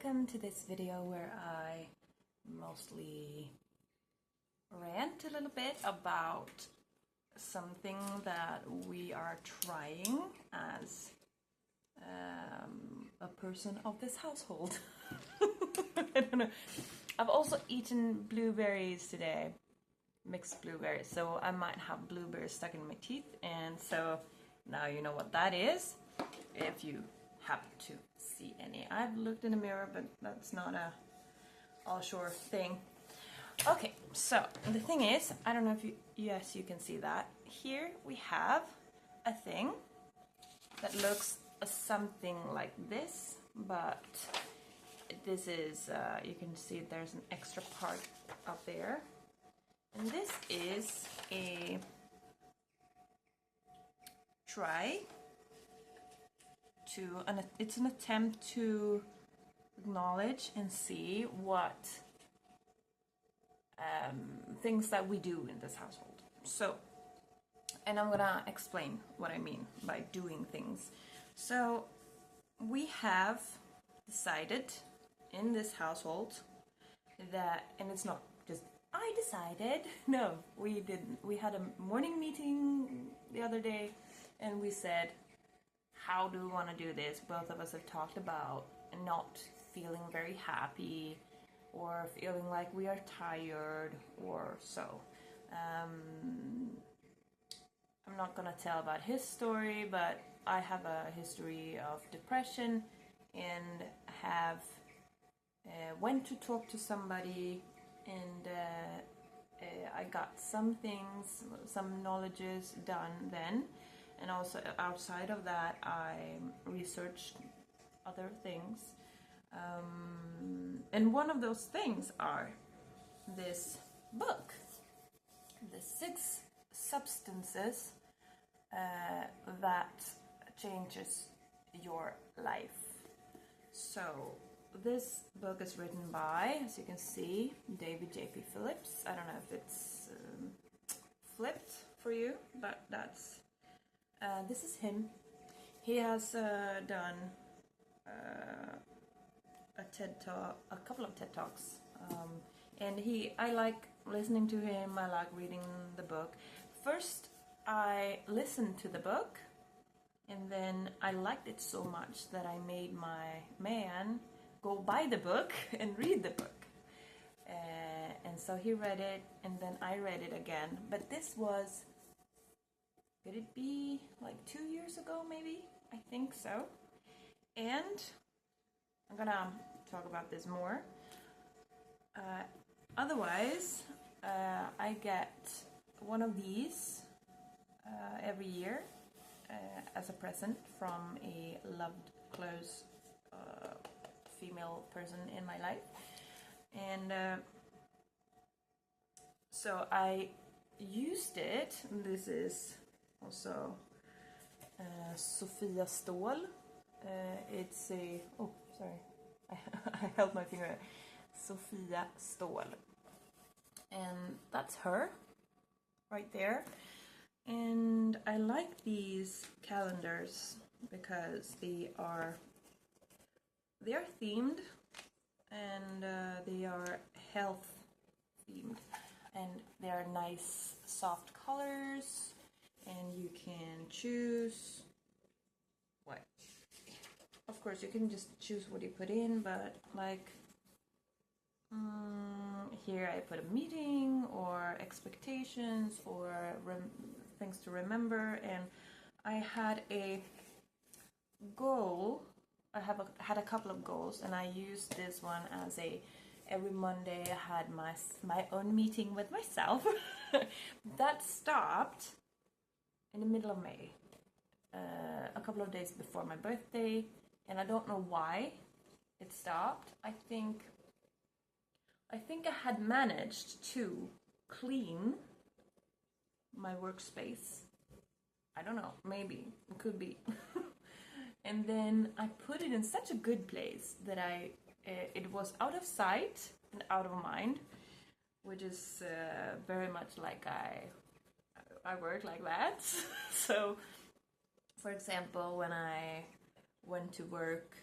welcome to this video where I mostly rant a little bit about something that we are trying as a person of this household. I don't know. I've also eaten blueberries today, mixed blueberries, so I might have blueberries stuck in my teeth, and so now you know what that is if you happen to see any. I've looked in the mirror, but that's not a all sure thing. Okay, so the thing is, I don't know if yes, you can see that. Here we have a thing that looks something like this, but this is, you can see there's an extra part up there. And this is a try to, it's an attempt to acknowledge and see what things that we do in this household. So, and I'm gonna explain what I mean by doing things. So, we have decided in this household that, and it's not just I decided, no, we didn't. We had a morning meeting the other day and we said, how do we want to do this? Both of us have talked about not feeling very happy or feeling like we are tired or so. I'm not gonna tell about his story, but I have a history of depression and have went to talk to somebody, and I got some things, some knowledges done then, and also outside of that I researched other things, and one of those things are this book, The 6 Substances that changes your life. So this book is written by, as you can see, David J.P. Phillips. I don't know if it's flipped for you, but that's this is him. He has done a TED Talk, a couple of TED Talks, and I like listening to him. I like reading the book. First, I listened to the book, and then I liked it so much that I made my man go buy the book and read the book. And so he read it, and then I read it again. But this was, could it be like 2 years ago maybe? I think so. And I'm gonna talk about this more. Otherwise, I get one of these every year as a present from a loved, close female person in my life. And so I used it. This is also Sofia Ståhl. It's a, oh sorry, I held my finger. Sofia Ståhl, and that's her right there. And I like these calendars because they are themed, and they are health themed, and they are nice soft colors, and you can choose what, of course you can just choose what you put in, but like here I put a meeting or expectations or things to remember, and I had a goal. I had a couple of goals, and I used this one as every Monday I had my own meeting with myself. That stopped in the middle of May, a couple of days before my birthday, and I don't know why it stopped. I think I had managed to clean my workspace. I don't know, maybe, it could be. And then I put it in such a good place that it was out of sight and out of mind, which is very much like I work like that. So, for example, when I went to work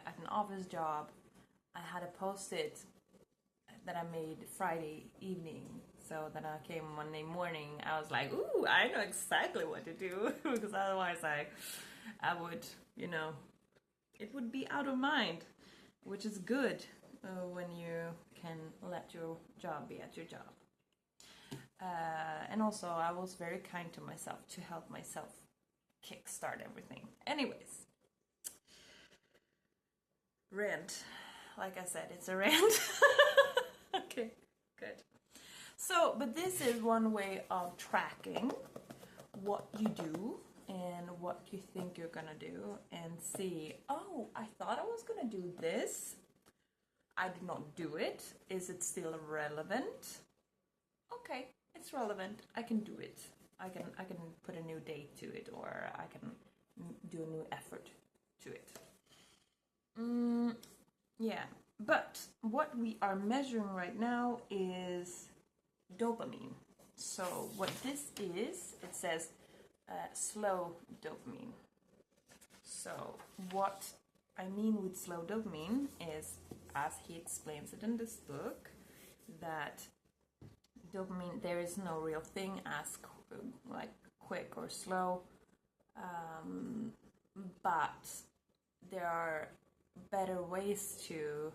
at an office job, I had a post-it that I made Friday evening. So then I came Monday morning. I was like, ooh, I know exactly what to do because otherwise I would, it would be out of mind, which is good when you can let your job be at your job. And also, I was very kind to myself to help myself kickstart everything. Anyways, rant. Like I said, it's a rant. Okay, good. So, but this is one way of tracking what you do and what you think you're gonna do and see, oh, I thought I was gonna do this. I did not do it. Is it still relevant? Okay, it's relevant. I can do it. I can put a new date to it, or I can do a new effort to it. Yeah, but what we are measuring right now is dopamine. So what this is, it says slow dopamine. So what I mean with slow dopamine is, as he explains it in this book, that dopamine, there is no real thing as like quick or slow, but there are better ways to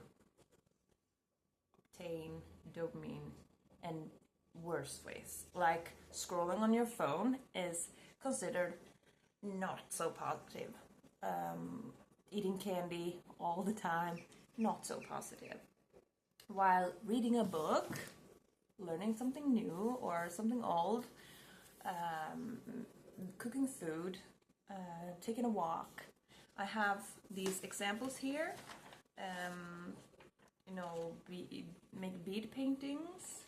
obtain dopamine and worse ways. Like scrolling on your phone is considered not so positive. Eating candy all the time, not so positive. While reading a book, learning something new or something old, cooking food, taking a walk. I have these examples here. Make bead paintings,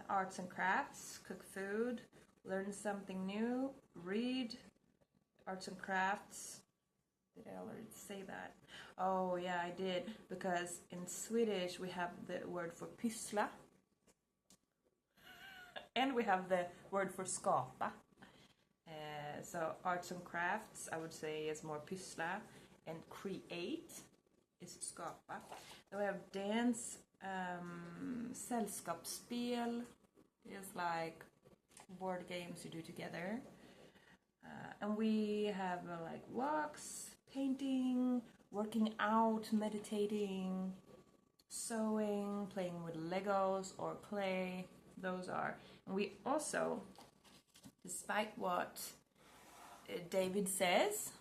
arts and crafts, cook food, learn something new, read, arts and crafts. Did I already say that? Oh yeah, I did, because in Swedish we have the word for pyssla and we have the word for skapa. So arts and crafts, I would say, is more pyssla, and create is skapa. Then we have dance, sällskapsspel is like board games you do together. And we have like walks, painting, working out, meditating, sewing, playing with Legos or clay. Those are. And we also, despite what David says,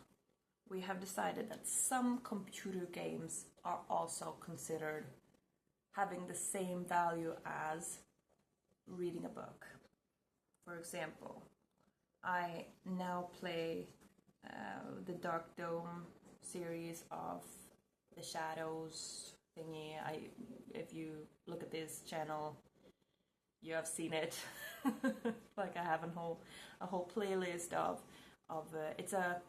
we have decided that some computer games are also considered having the same value as reading a book. For example, I now play the Dark Dome series of the Shadows thingy. If you look at this channel, you have seen it. Like I have a whole playlist of it's a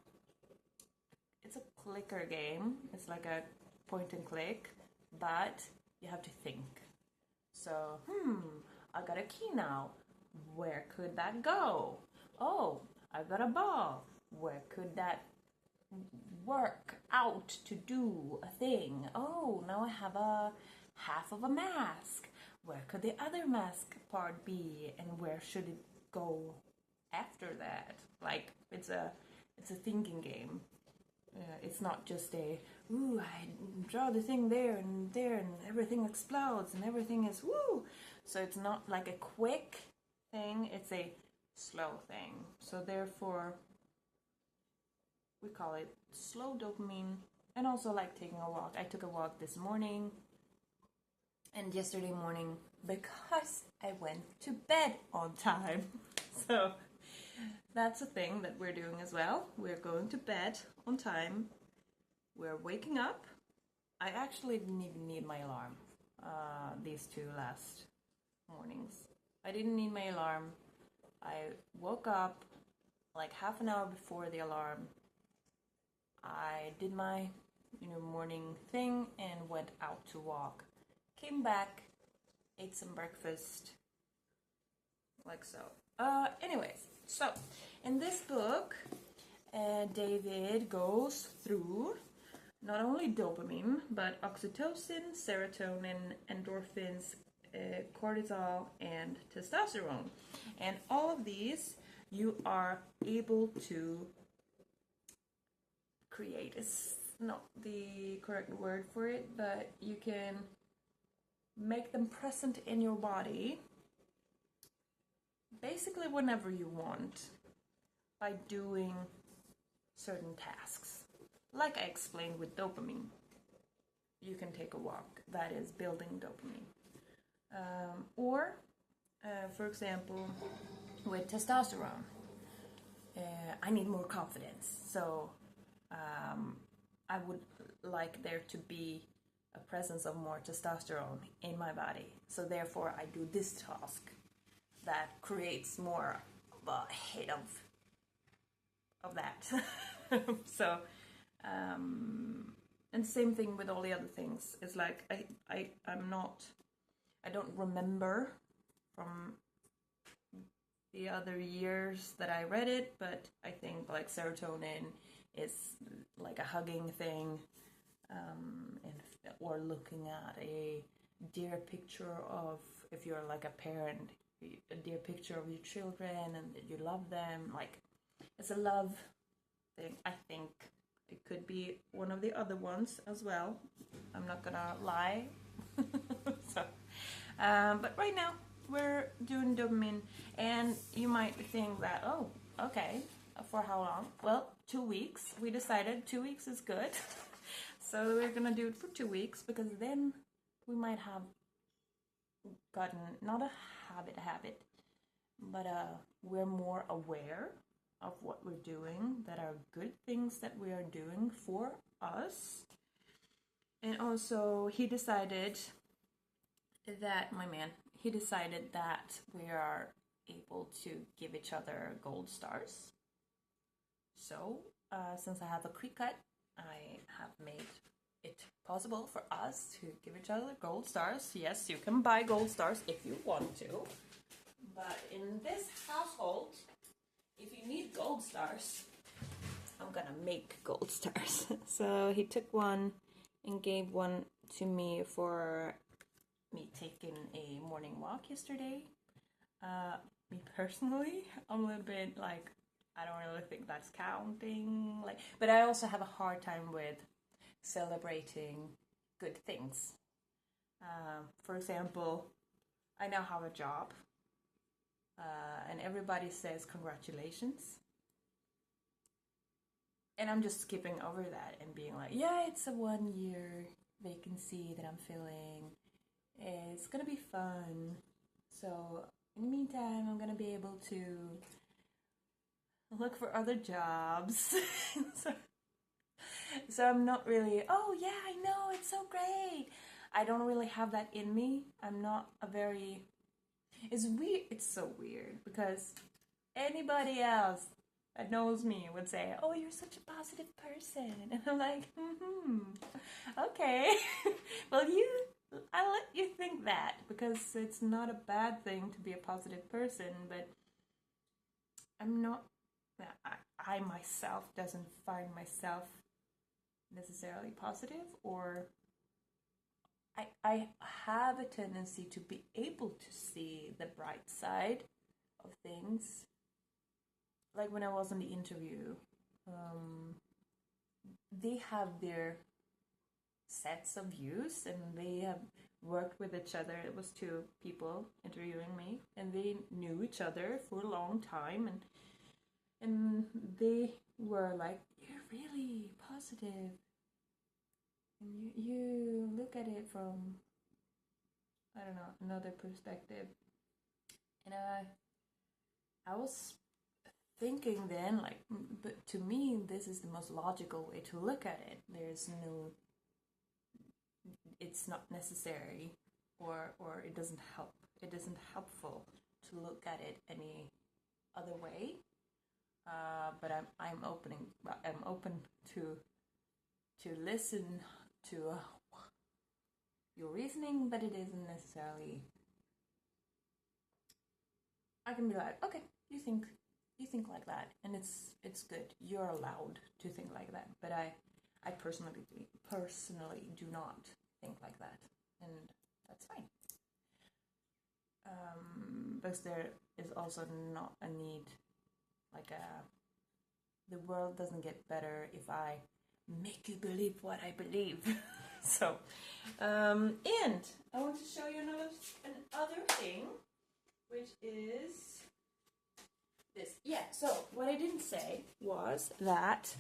clicker game. It's like a point and click, but you have to think. So, I got a key now. Where could that go? Oh, I got a ball. Where could that work out to do a thing? Oh, now I have a half of a mask. Where could the other mask part be, and where should it go after that? Like, it's a thinking game. It's not just I draw the thing there and everything explodes and everything is woo. So it's not like a quick thing, it's a slow thing. So therefore, we call it slow dopamine. And also like taking a walk. I took a walk this morning and yesterday morning because I went to bed on time. So that's a thing that we're doing as well. We're going to bed on time. We're waking up. I actually didn't even need my alarm these two last mornings. I didn't need my alarm. I woke up like half an hour before the alarm. I did my morning thing and went out to walk. Came back, ate some breakfast, like so. Anyways, so in this book, David goes through not only dopamine, but oxytocin, serotonin, endorphins, cortisol, and testosterone. And all of these you are able to create. Is not the correct word for it, but you can make them present in your body basically whenever you want by doing certain tasks. Like I explained with dopamine, you can take a walk. That is building dopamine. Or, for example, with testosterone, I need more confidence. So I would like there to be a presence of more testosterone in my body. So therefore, I do this task that creates more of a hit of that. So, and same thing with all the other things. It's like I don't remember from the other years that I read it, but I think like serotonin is like a hugging thing, or looking at a dear picture of, if you're like a parent, a dear picture of your children and that you love them. Like, it's a love thing. I think it could be one of the other ones as well. I'm not gonna lie. So, but right now we're doing dopamine, and you might think that, oh, okay, for how long? Well, 2 weeks. We decided 2 weeks is good. So we're gonna do it for 2 weeks, because then we might have gotten not a habit, but we're more aware of what we're doing, that are good things that we are doing for us. And also he decided that, my man, he decided that we are able to give each other gold stars. So since I have a quick cut, I have made it possible for us to give each other gold stars. Yes, you can buy gold stars if you want to, but in this household, if you need gold stars, I'm gonna make gold stars. So he took one and gave one to me for me taking a morning walk yesterday. Me personally, I'm a little bit like, I don't really think that's counting. Like, but I also have a hard time with celebrating good things. For example, I now have a job, and everybody says congratulations. And I'm just skipping over that and being like, yeah, it's a 1 year vacancy that I'm filling. It's gonna be fun. So in the meantime, I'm gonna be able to look for other jobs. So I'm not really, oh yeah, I know, it's so great. I don't really have that in me. I'm not a very, it's weird, it's so weird, because anybody else that knows me would say, oh, you're such a positive person. And I'm like, okay. Well, I'll let you think that, because it's not a bad thing to be a positive person, but I'm not, I myself doesn't find myself necessarily positive, or I have a tendency to be able to see the bright side of things. Like when I was on the interview, they have their sets of views, and they have worked with each other. It was 2 people interviewing me, and they knew each other for a long time, and they were like, you're really positive, and you look at it from, I don't know, another perspective. And I was thinking then, like, but to me, this is the most logical way to look at it. There's no, it's not necessary, or it doesn't help. It isn't helpful to look at it any other way. But I'm open to listen to your reasoning, but it isn't necessarily. I can be like, okay, you think like that, and it's good. You're allowed to think like that. But I personally do not think like that, and that's fine. Because there is also not a need, like the world doesn't get better if I make you believe what I believe. So, and I want to show you another thing, which is this. Yeah, so what I didn't say was that,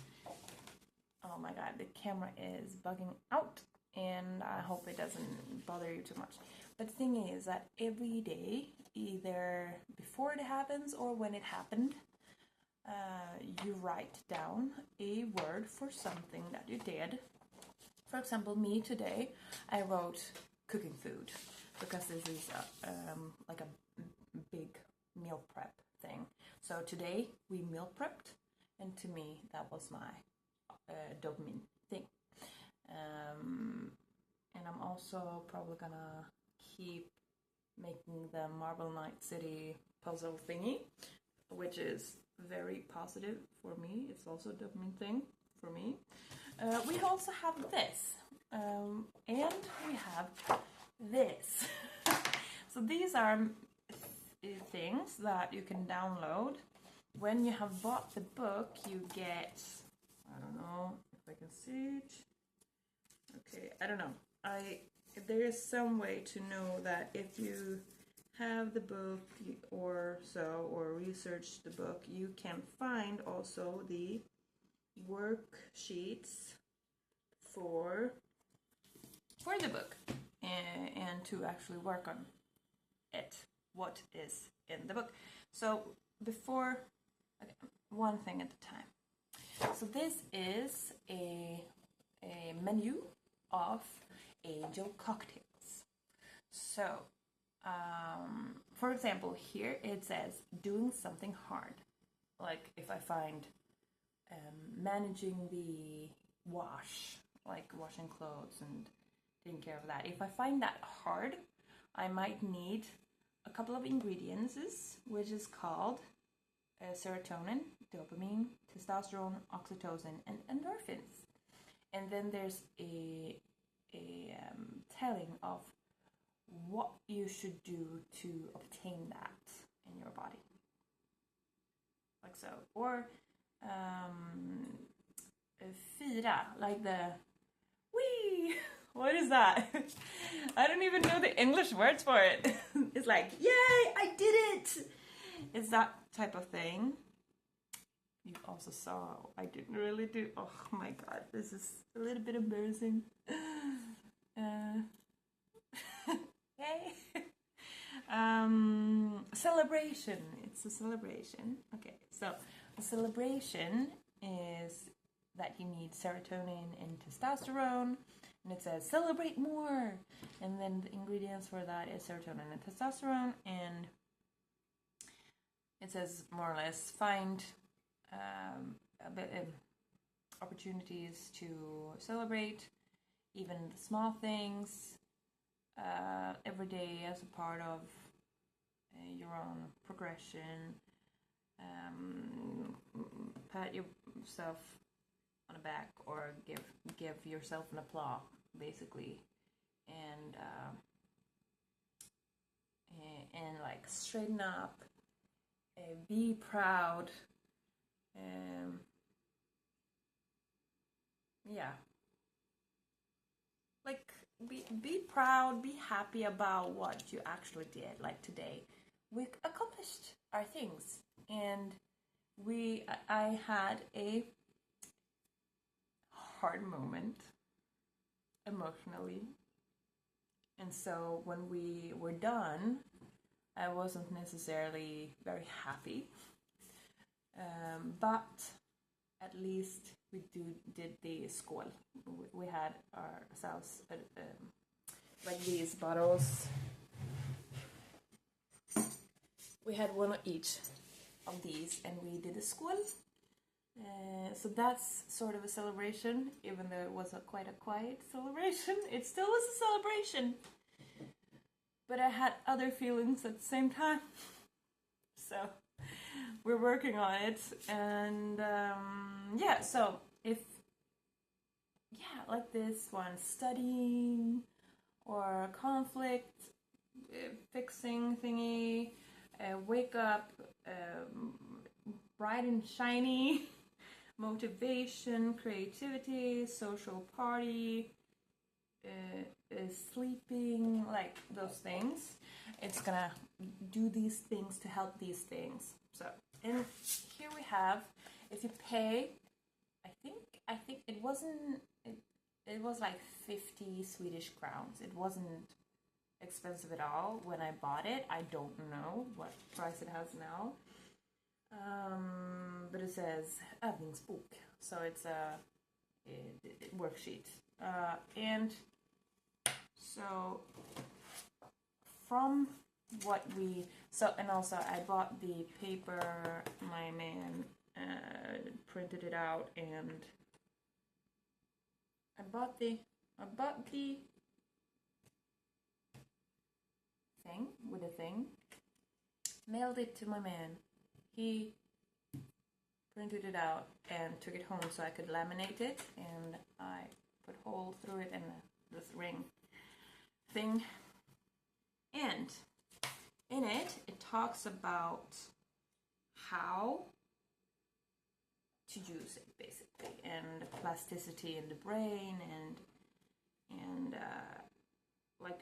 oh my god, the camera is bugging out, and I hope it doesn't bother you too much. But the thing is that every day, either before it happens or when it happened, you write down a word for something that you did. For example, me today, I wrote cooking food, because this is like a big meal prep thing. So today we meal prepped, and to me that was my dopamine thing. And I'm also probably gonna keep making the Marble Knight City puzzle thingy, which is very positive for me. It's also a dopamine thing for me. We also have this, and we have this. So these are things that you can download. When you have bought the book, you get, I don't know if I can see it. Okay, I don't know. There is some way to know that if you have the book or research the book, you can find also the worksheets for the book, and to actually work on it, what is in the book. So before, okay, one thing at a time. So this is a menu of angel cocktails. So for example, here it says doing something hard, like if I find managing the wash, like washing clothes and taking care of that. If I find that hard, I might need a couple of ingredients, which is called serotonin, dopamine, testosterone, oxytocin, and endorphins. And then there's a telling of what you should do to obtain that in your body, like so. Or fira, like the wee. What is that? I don't even know the English words for it. It's like, yay, I did it! It's that type of thing. You also saw I didn't really do. Oh my god, this is a little bit embarrassing. Hey. Celebration. It's a celebration. Okay, so a celebration is that you need serotonin and testosterone, and it says celebrate more, and then the ingredients for that is serotonin and testosterone, and it says more or less find opportunities to celebrate even the small things every day as a part of your own progression. Pat yourself on the back, or give yourself an applause, basically, and like straighten up, be proud, yeah, like be proud, be happy about what you actually did. Like today, we accomplished our things, and I had a hard moment emotionally, and so when we were done, I wasn't necessarily very happy, but at least we did the skål. We had ourselves like these bottles. We had one of each of these, and we did a skål. So that's sort of a celebration, even though it was quite a quiet celebration. It still was a celebration, but I had other feelings at the same time. So we're working on it, and yeah. So if yeah, like this one, studying or conflict fixing thingy, wake up bright and shiny, motivation, creativity, social party, sleeping, like those things. It's gonna do these things to help these things. So, and here we have, if you pay, I think it wasn't, it was like 50 Swedish crowns. It wasn't expensive at all when I bought it. I don't know what price it has now. But it says övningsbok, so it's a worksheet. And so from what we, so, and also I bought the paper, my man printed it out, and I bought the thing with a thing, mailed it to my man. He printed it out and took it home so I could laminate it, and I put a hole through it and this ring thing. And in it, it talks about how to use it, basically, and plasticity in the brain, and like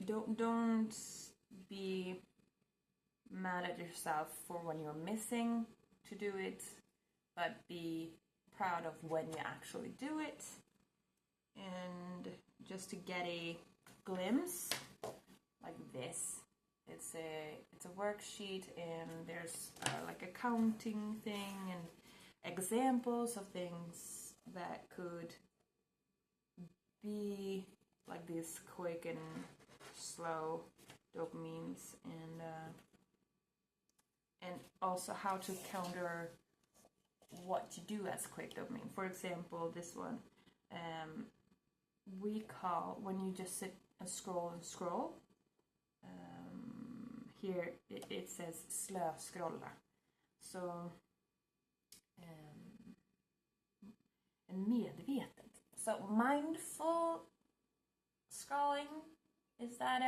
don't be mad at yourself for when you're missing to do it, but be proud of when you actually do it. And just to get a glimpse, like this, it's a worksheet, and there's like a counting thing and examples of things that could be like these quick and slow dopamines, and also how to counter what to do as quick dopamine. For example, this one, we call, when you just sit and scroll, here it says slöskrolla. So, and medvetet. So mindful scrolling, is that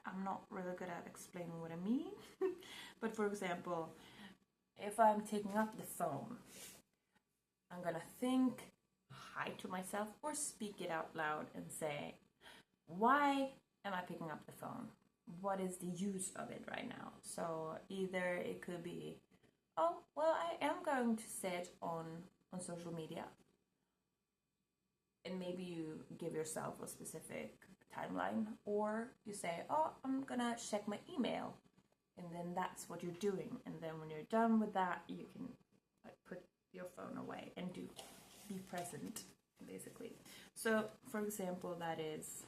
I'm not really good at explaining what I mean. But for example, if I'm taking up the phone, I'm gonna think hi to myself or speak it out loud and say, why am I picking up the phone? What is the use of it right now? So either it could be, oh, well, I am going to sit on social media. And maybe you give yourself a specific timeline, or you say, oh, I'm gonna check my email. And then that's what you're doing. And then when you're done with that, you can put your phone away and be present, basically. So, for example, that is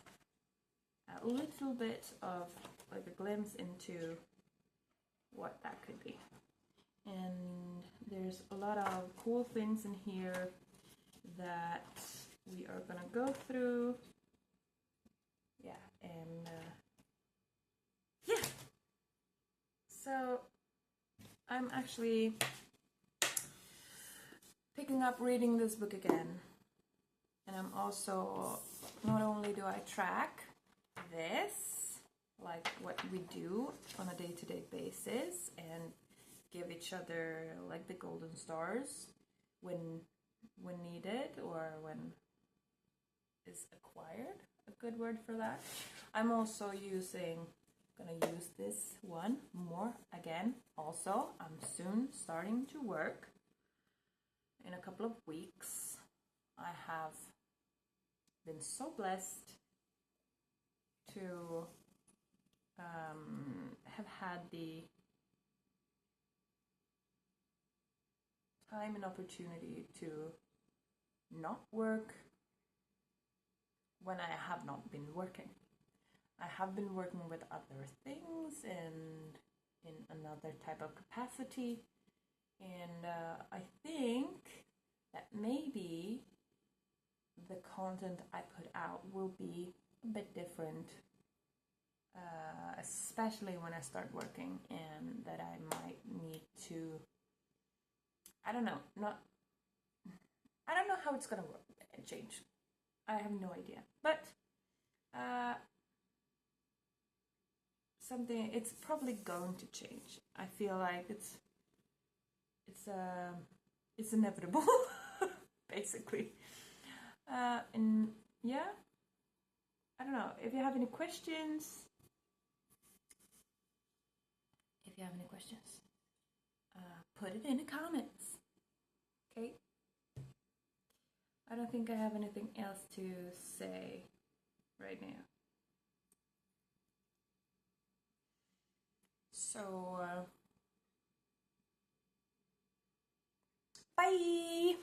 a little bit of like a glimpse into what that could be. And there's a lot of cool things in here that we are gonna go through. Yeah, and yeah. So I'm actually picking up reading this book again, and I'm also, not only do I track this, like what we do on a day-to-day basis, and give each other like the golden stars when needed, or when is acquired, a good word for that. I'm also gonna use this one more again. Also, I'm soon starting to work. In a couple of weeks, I have been so blessed to have had the time and opportunity to not work when I have not been working. I have been working with other things and in another type of capacity, and I think that maybe the content I put out will be a bit different, especially when I start working, and that I might need to, I don't know, not I don't know how it's gonna work and change. I have no idea, but something, it's probably going to change. I feel like it's inevitable, basically. And yeah, I don't know if you have any questions. If you have any questions, put it in the comments. Okay. I don't think I have anything else to say right now. So, bye!